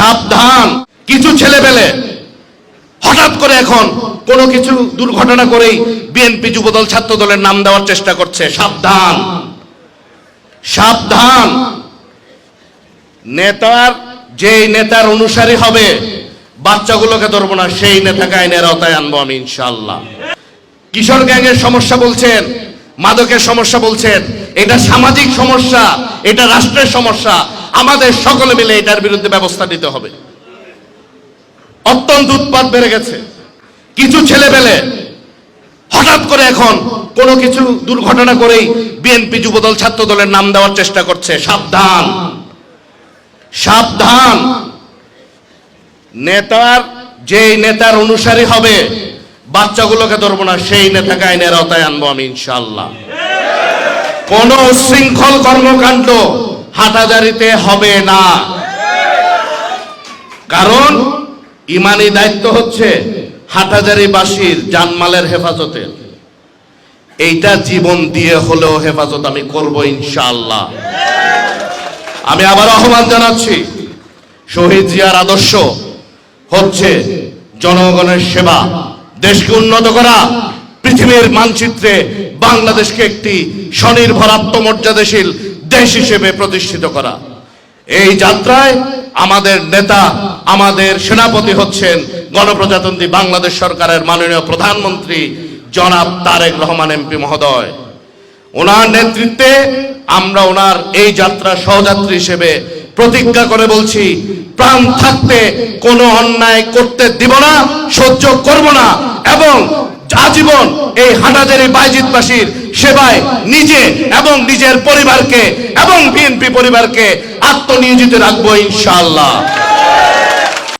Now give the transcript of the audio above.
সাবধান। কিছু ছেলেপেলে হঠাৎ করে এখন কোনো কিছু দুর্ঘটনা করেই বিএনপি যুবদল ছাত্র দলের নাম দেওয়ার চেষ্টা করছে। সাবধান সাবধান। যেই নেতার অনুসারী হবে বাচ্চাগুলোকে ধরবো না, সেই নেতাকে আইনের আওতায় আনবো আমি ইনশাআল্লাহ। কিশোর গ্যাংয়ের সমস্যা বলছেন, মাদকের সমস্যা বলছেন, এটা সামাজিক সমস্যা, এটা রাষ্ট্রের সমস্যা। আমাদের সকলে মিলে এটার বিরুদ্ধে ব্যবস্থা নিতে হবে। অত্যন্ত উৎপাত বেড়ে গেছে। কিছু ছেলেপেলে হঠাৎ করে এখন কোনো কিছু দুর্ঘটনা করেই বিএনপি যুবদল ছাত্র দলের নাম দেওয়ার চেষ্টা করছে। সাবধান সাবধান। যেই নেতার অনুসারী হবে বাচ্চাগুলোকে ধরবো না, সেই নেতাকে আইনের আওতায় আনবো আমি ইনশাআল্লাহ। কোন উচ্ছৃঙ্খল কর্মকাণ্ড হাটাজারিতে হবে না, কারণ ইমানি দায়িত্ব হচ্ছে হাটাজারিবাসীর জানমালের হেফাজতের। এইটা জীবন দিয়ে হলেও হেফাজত আমি করব ইনশাআল্লাহ। আমি আবার আহ্বান জানাচ্ছি, শহীদ জিয়ার আদর্শ হচ্ছে জনগণের সেবা, দেশকে উন্নত করা, পৃথিবীর মানচিত্রে বাংলাদেশকে একটি স্বনির্ভর আত্মমর্যাদাশীল দেশ হিসেবে প্রতিষ্ঠিত করা। এই যাত্রায় আমাদের নেতা, আমাদের সেনাপতি হচ্ছেন গণপ্রজাতন্ত্রী বাংলাদেশ সরকারের মাননীয় প্রধানমন্ত্রী জনাব তারেক রহমান এমপি মহোদয়। ওনার নেতৃত্বে আমরা ওনার এই যাত্রা সহযাত্রী হিসেবে প্রতিজ্ঞা করে বলছি, প্রাণ থাকতে কোনো অন্যায় করতে দিব না, সহ্য করব না, এবং আজীবন এই হাটাজারি বাইজিদবাসীর সেবায় নিজে এবং নিজের পরিবারকে এবং বিএনপি পরিবারকে আত্মনিয়োজিত রাখবো ইনশাআল্লাহ।